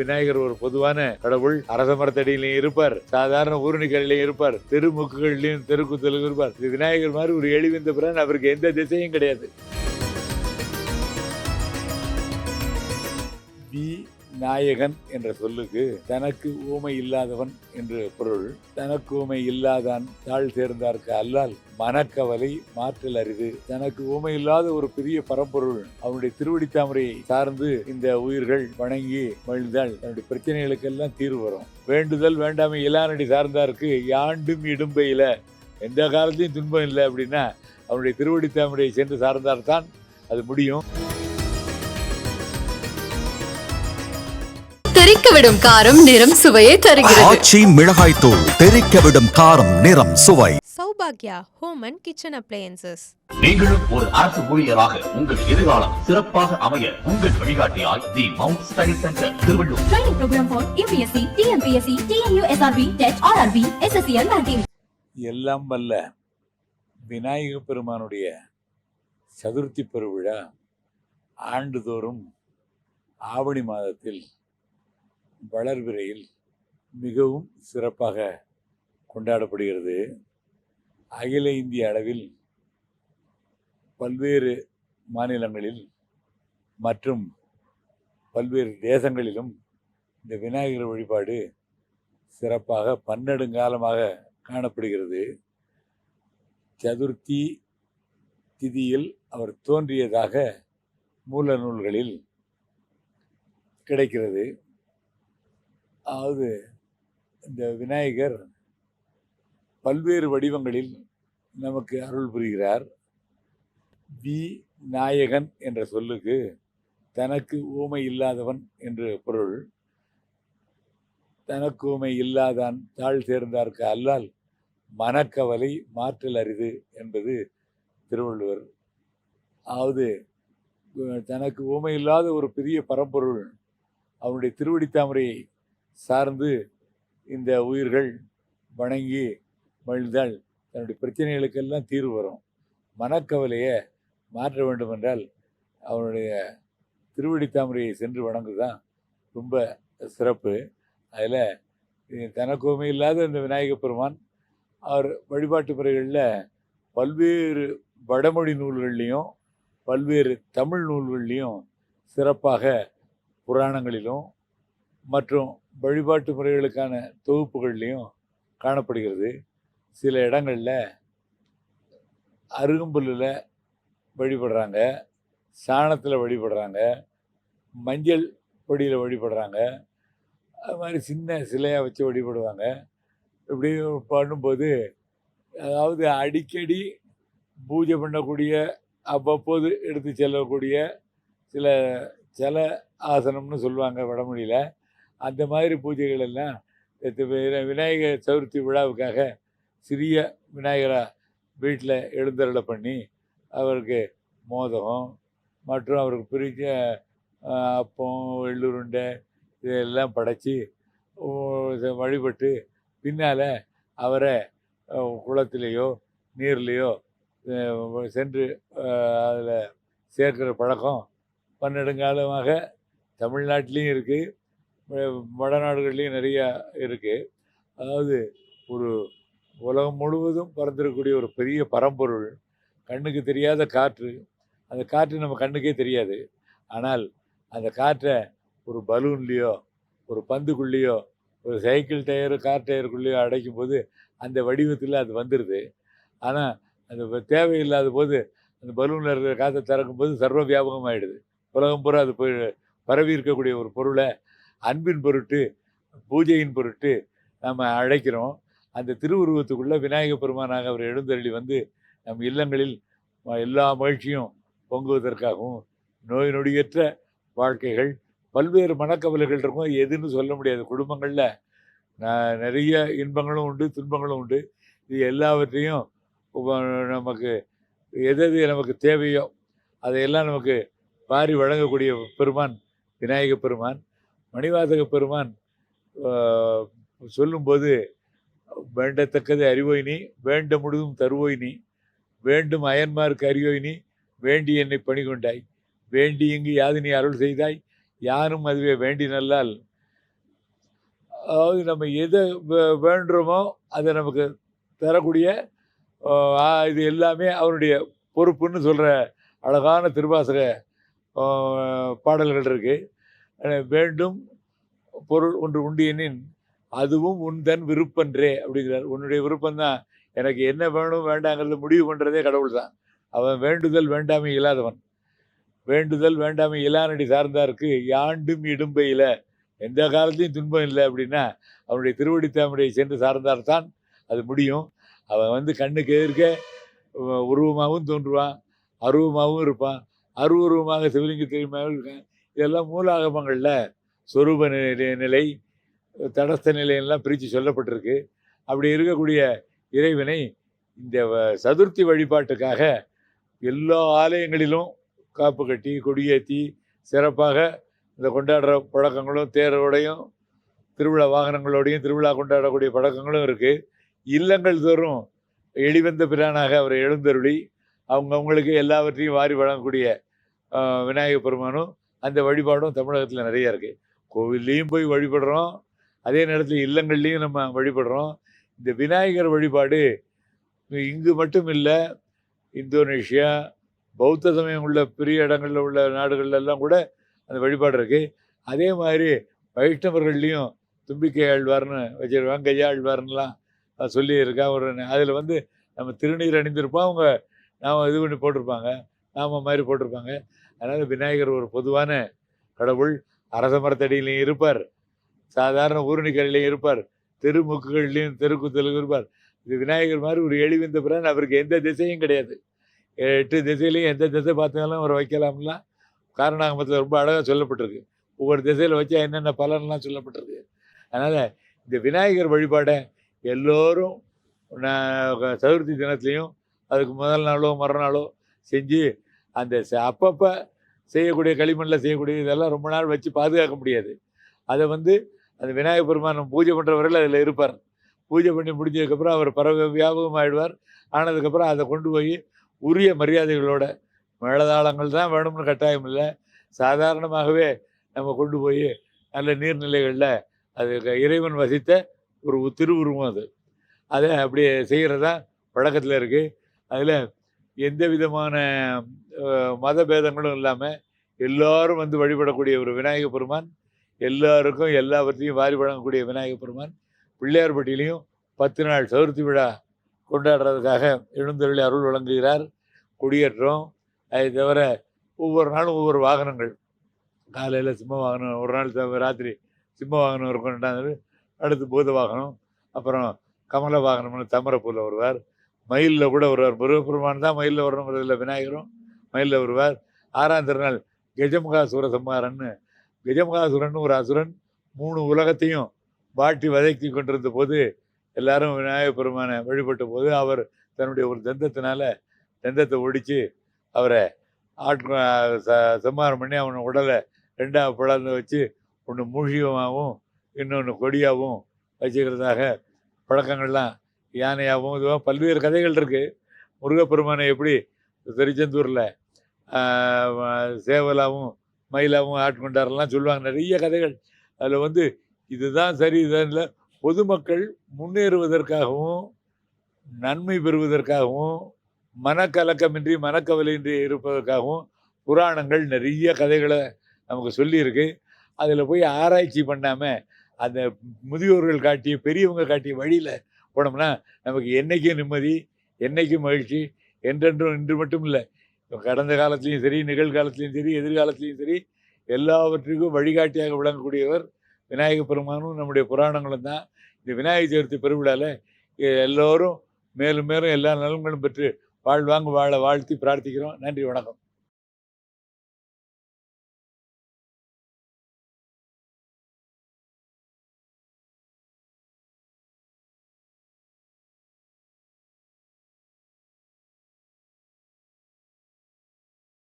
விநாயகர் ஒரு பொதுவான கடவுள். அரச மரத்தடியிலையும் இருப்பார், சாதாரண ஊரணிக்கரையிலையும் இருப்பார், தெருமுக்குகள்லையும் தெருக்குத்தலும் இருப்பார். இது விநாயகர் மாதிரி ஒரு எளிவந்த பிறன் அவருக்கு எந்த திசையும் கிடையாது. நாயகன் என்ற சொல்லுக்கு தனக்கு ஊமை இல்லாதவன் என்று பொருள். தனக்கு ஊமை இல்லாதான் தாழ் சேர்ந்தார்க்கு அல்லால் மனக்கவலை மாற்றல் அரிது. தனக்கு ஊமை இல்லாத ஒரு பெரிய பரம்பொருள் அவனுடைய திருவடி தாமரையை சார்ந்து இந்த உயிர்கள் வணங்கி மகிழ்ந்தால் தன்னுடைய பிரச்சனைகளுக்கெல்லாம் தீர்வு வரும். வேண்டுதல் வேண்டாமை இலானடி சார்ந்தார்க்கு யாண்டும் இடும்பையில எந்த காலத்தையும் துன்பம் இல்லை அப்படின்னா அவனுடைய திருவடி தாமரையை சென்று சார்ந்தால்தான் அது முடியும். தெறிக்கவிடும் காரம் நிறம் சுவையை தருகிறது. ஆச்சி மிளகாய் தூள் தெறிக்கவிடும் காரம் நிறம் சுவை. சௌபாக்யா ஹோம் அண்ட் கிச்சன் அப்ளையன்சஸ். நீங்களும் ஒரு அரசு ஊழியராக உங்கள் எதிர்காலம் சிறப்பாக அமைய உங்கள் வழிகாட்டியாய் the Mount study centre Thiruvallur. Training program for UPSC, TNPSC, TNU, SRB, TET, RRB, SSCL ranking. எல்லாம் வல்ல விநாயக பெருமானுடைய சதுர்த்தி பெருவிழா ஆண்டுதோறும் ஆவணி மாதத்தில் வளர்பிறையில் மிகவும் சிறப்பாக கொண்டாடப்படுகிறது. அகில இந்திய அளவில் பல்வேறு மாநிலங்களில் மற்றும் பல்வேறு தேசங்களிலும் இந்த விநாயகர் வழிபாடு சிறப்பாக பன்னெடுங்காலமாக காணப்படுகிறது. சதுர்த்தி திதியில் அவர் தோன்றியதாக மூல நூல்களில் கிடைக்கிறது. அதாவது இந்த விநாயகர் பல்வேறு வடிவங்களில் நமக்கு அருள் புரிகிறார். நாயகன் என்ற சொல்லுக்கு தனக்கு ஊமை இல்லாதவன் என்று பொருள். தனக்கு ஊமை இல்லாதான் தாழ் சேர்ந்தார்க்கு அல்லால் மனக்கவலை மாற்றல் அரிது என்பது திருவள்ளுவர். அதாவது தனக்கு ஊமை இல்லாத ஒரு பெரிய பரம்பொருள் அவனுடைய திருவடி தாமரையை சார்ந்து இந்த உயிர்கள் வணங்கி மகிழ்ந்தால் தன்னுடைய பிரச்சனைகளுக்கெல்லாம் தீர்வு வரும். மனக்கவலையை மாற்ற வேண்டும் என்றால் அவனுடைய திருவடி தாமரையை சென்று வணங்குதான் ரொம்ப சிறப்பு. அதில் தனக்குமே இல்லாத இந்த விநாயகப் பெருமான் அவர் வழிபாட்டு முறைகளில் பல்வேறு வடமொழி நூல்கள்லேயும் பல்வேறு தமிழ் நூல்கள்லேயும் சிறப்பாக புராணங்களிலும் மற்றும் வழிபாட்டு முறைகளுக்கான தொகுப்புகள்லையும் காணப்படுகிறது. சில இடங்களில் அருகம்புல்லில் வழிபடுறாங்க, சாணத்தில் வழிபடுறாங்க, மஞ்சள் பொடியில் வழிபடுறாங்க, அது மாதிரி சின்ன சிலையாக வச்சு வழிபடுவாங்க. இப்படி பண்ணும்போது அதாவது அடிக்கடி பூஜை பண்ணக்கூடிய அவ்வப்போது எடுத்து செல்லக்கூடிய சில ஆசனம்னு சொல்லுவாங்க வடமொழியில். அந்த மாதிரி பூஜைகள் எல்லாம் விநாயகர் சதுர்த்தி விழாவுக்காக சிறிய விநாயகரை வீட்டில் எழுந்தருளை பண்ணி அவருக்கு மோதகம் மற்றும் அவருக்கு பிரித்த அப்பம் எள்ளுருண்டை இதெல்லாம் படைச்சி வழிபட்டு பின்னால் அவரை குளத்திலேயோ நீர்லேயோ சென்று அதில் சேர்க்கிற பழக்கம் பன்னெடுங்காலமாக தமிழ்நாட்டிலையும் இருக்குது, வடநாடுகள்லேயும் நிறையா இருக்குது. அதாவது ஒரு உலகம் முழுவதும் பறந்துடக்கூடிய ஒரு பெரிய பரம்பொருள், கண்ணுக்கு தெரியாத காற்று. அந்த காற்று நம்ம கண்ணுக்கே தெரியாது. ஆனால் அந்த காற்றை ஒரு பலூன்லேயோ ஒரு பந்துக்குள்ளேயோ ஒரு சைக்கிள் டயரு கார் டயருக்குள்ளேயோ அடைக்கும் போது அந்த வடிவத்தில் அது வந்துடுது. ஆனால் அது தேவையில்லாத போது அந்த பலூனில் இருக்கிற காற்றை திறக்கும்போது சர்வ வியாபகமாகிடுது. உலகம் பூரா அது போய் பரவி இருக்கக்கூடிய ஒரு பொருளை அன்பின் பொருட்டு பூஜையின் பொருட்டு நம்ம அழைக்கிறோம். அந்த திருவுருவத்துக்குள்ளே விநாயகப் பெருமானாக அவர் எழுந்தருளி வந்து நம் இல்லங்களில் எல்லா மகிழ்ச்சியும் பொங்குவதற்காகவும் நோய் நொடியற்ற வாழ்க்கைகள் பல்வேறு மனக்கவலைகள் இருக்கும், எதுன்னு சொல்ல முடியாது. குடும்பங்களில் நிறைய இன்பங்களும் உண்டு, துன்பங்களும் உண்டு. இது எல்லாவற்றையும் நமக்கு எது நமக்கு தேவையோ அதையெல்லாம் நமக்கு வாரி வழங்கக்கூடிய பெருமான் விநாயகப் பெருமான். மணிவாசக பெருமான் சொல்லும்போது வேண்டத்தக்கது அறிவோய் நீ, வேண்ட முழுதும் தருவோய் நீ, வேண்டும் அயன்மார்க்கு அறியோய் நீ, வேண்டி என்னை பணி கொண்டாய், வேண்டி இங்கு யாது நீ அருள் செய்தாய், யாரும் அதுவே வேண்டி நல்லால் அதாவது நம்ம எதை வேண்டுறோமோ அதை நமக்கு தரக்கூடிய இது எல்லாமே அவருடைய பொறுப்புன்னு சொல்கிற அழகான திருவாசக பாடல்கள் இருக்குது. வேண்டும் பொருள் ஒன்று உண்டு எனின் அதுவும் உன் தன் விருப்பன்றே அப்படிங்கிறார். உன்னுடைய விருப்பம்தான், எனக்கு என்ன வேணும் வேண்டாங்கிறத முடிவு பண்ணுறதே கடவுள் தான். அவன் வேண்டுதல் வேண்டாமை இல்லாதவன். வேண்டுதல் வேண்டாமை இல்லானடி சார்ந்தாருக்கு யாண்டும் இடும்பையில் எந்த காலத்தையும் துன்பம் இல்லை அப்படின்னா அவனுடைய திருவடி தாமரையை சென்று சார்ந்தால்தான் அது முடியும். அவன் கண்ணுக்கு எதிர்க்க உருவமாகவும் தோன்றுவான், அருவமாகவும் இருப்பான், அருவுருவமாக சிவலிங்க தெரியுமாகவும் இருக்கான். இதெல்லாம் மூலாகமங்களில் சொரூப நிலை, தடஸ்த நிலையெல்லாம் பிரித்து சொல்லப்பட்டிருக்கு. அப்படி இருக்கக்கூடிய இறைவனை இந்த சதுர்த்தி வழிபாட்டுக்காக எல்லா ஆலயங்களிலும் காப்பு கட்டி கொடியேற்றி சிறப்பாக இந்த கொண்டாடுற பழக்கங்களும், தேரோடையும் திருவிழா வாகனங்களோடையும் திருவிழா கொண்டாடக்கூடிய பழக்கங்களும் இருக்குது. இல்லங்கள் தோறும் எளிவந்த பிரானாக அவரை எழுந்தருளி அவங்கவுங்களுக்கு எல்லாவற்றையும் வாரி வழங்கக்கூடிய விநாயகர் பெருமானும் அந்த வழிபாடும் தமிழகத்தில் நிறையா இருக்குது. கோவில்லையும் போய் வழிபடுறோம், அதே நேரத்தில் இல்லங்கள்லேயும் நம்ம வழிபடுறோம். இந்த விநாயகர் வழிபாடு இங்கு மட்டும் இல்லை, இந்தோனேஷியா பௌத்த சமயம் உள்ள பெரிய இடங்களில் உள்ள நாடுகள்லாம் கூட அந்த வழிபாடு இருக்குது. அதே மாதிரி வைஷ்ணவர்கள்லேயும் தும்பிக்கை ஆழ்வார்னு வச்சுருக்காங்க, கையா ஆழ்வார்னுலாம் சொல்லியிருக்கா. ஒரு அதில் நம்ம திருநீர் அணிந்திருப்போம், அவங்க நாம் இது பண்ணி போட்டிருப்பாங்க, நாம மாதிரி போட்டிருப்பாங்க. அதனால் விநாயகர் ஒரு பொதுவான கடவுள். அரச மரத்தடியிலையும் இருப்பார், சாதாரண ஊரணிக்கரையிலையும் இருப்பார், தெருமுக்குகள்லையும் தெருக்குத்தலுக்கும் இருப்பார். இது விநாயகர் மாதிரி ஒரு எளிவந்த பிறகு அவருக்கு எந்த திசையும் கிடையாது. 8 திசையிலையும் எந்த திசை பார்த்தாலும் அவரை வைக்கலாம்லாம் காரணாகமத்தில் ரொம்ப அழகாக சொல்லப்பட்டிருக்கு. ஒவ்வொரு திசையில் வச்சா என்னென்ன பலன்லாம் சொல்லப்பட்டிருக்கு. அதனால் இந்த விநாயகர் வழிபாடை எல்லோரும் சதுர்த்தி தினத்துலேயும் அதுக்கு முதல் நாளோ மறுநாளோ செஞ்சு அந்த அப்பப்போ செய்யக்கூடிய களிமண்ணில் செய்யக்கூடிய இதெல்லாம் ரொம்ப நாள் வச்சு பாதுகாக்க முடியாது. அதை அந்த விநாயகர் பெருமான் பூஜை பண்ணுறவர்கள் அதில் இருப்பார். பூஜை பண்ணி முடிஞ்சதுக்கப்புறம் அவர் வியாபகம் ஆகிடுவார். ஆனதுக்கப்புறம் அதை கொண்டு போய் உரிய மரியாதைகளோட, மேளதாளங்கள் தான் வேணும்னு கட்டாயம் இல்லை, சாதாரணமாகவே நம்ம கொண்டு போய் நல்ல நீர்நிலைகளில் அது இறைவன் வசித்த ஒரு திருவுருவம் அது. அதை அப்படி செய்கிறதா பழக்கத்தில் இருக்குது. அதில் எந்த விதமான மத பேதங்களும் இல்லாமல் எல்லோரும் வழிபடக்கூடிய ஒரு விநாயகர் பெருமான், எல்லாருக்கும் எல்லாவற்றையும் வாரி வழங்கக்கூடிய விநாயகர் பெருமான் பிள்ளையார்பட்டியிலையும் 10 நாள் சதுர்த்தி விழா கொண்டாடுறதுக்காக எழுந்தருளி அருள் வழங்குகிறார். கொடியேற்றம், அதை தவிர ஒவ்வொரு நாளும் ஒவ்வொரு வாகனங்கள். காலையில் சிம்ம வாகனம், ஒரு நாள் ராத்திரி சிம்ம வாகனம் இருக்கும், 2ஆம் நாள் அடுத்து பூத வாகனம், அப்புறம் கமல வாகனம்னு தாமரைப்பூவில் வருவார். மயிலில் கூட வருவார். முருகப்பெருமான் தான் மயிலில் வரணுங்கிறதுல விநாயகரும் மயிலில் வருவார். 6ஆம் திருநாள் கஜமுகாசுர சம்ஹாரன்னு, கஜமுகாசுரன் ஒரு அசுரன் 3 உலகத்தையும் வாட்டி வதைக்கி கொண்டிருந்த போது எல்லாரும் விநாயகர் பெருமானை வழிபட்ட போது அவர் தன்னுடைய ஒரு தந்தத்தை ஒடித்து அவரை சம்ஹாரம் பண்ணி அவனை உடலை 2ஆக பிளந்து வச்சு ஒன்று மூஷிகமாகவும் இன்னொன்று கொடியாகவும் வச்சுக்கிறதாக பழக்கங்கள்லாம், யானையாகவும் இதுவாக பல்வேறு கதைகள் இருக்குது. முருகப்பெருமானை எப்படி திருச்செந்தூரில் சேவலாகவும் மயிலாகவும் ஆட்கொண்டாரெல்லாம் சொல்லுவாங்க, நிறைய கதைகள். அதில் இதுதான் சரி இதுதான் இல்லை, பொதுமக்கள் முன்னேறுவதற்காகவும் நன்மை பெறுவதற்காகவும் மனக்கலக்கமின்றி மனக்கவலையின்றி இருப்பதற்காகவும் புராணங்கள் நிறைய கதைகளை நமக்கு சொல்லியிருக்கு. அதில் போய் ஆராய்ச்சி பண்ணாமல் அந்த முதியோர்கள் காட்டிய பெரியவங்க காட்டிய வழியில் போனோம்னா நமக்கு என்றைக்கும் நிம்மதி, என்றைக்கும் மகிழ்ச்சி, என்றென்றும் இன்று மட்டும் இல்லை, கடந்த காலத்துலேயும் சரி, நிகழ்காலத்துலேயும் சரி, எதிர்காலத்துலேயும் சரி, எல்லாவற்றுக்கும் வழிகாட்டியாக விளங்கக்கூடியவர் விநாயகர் பெருமானும் நம்முடைய புராணங்களும் தான். இந்த விநாயகர் சதுர்த்தி பெருவிழாவில் எல்லோரும் மேலும் மேலும் எல்லா நலன்களும் பெற்று வாழ்வாங்க வாழ வாழ்த்தி பிரார்த்திக்கிறோம். நன்றி, வணக்கம்.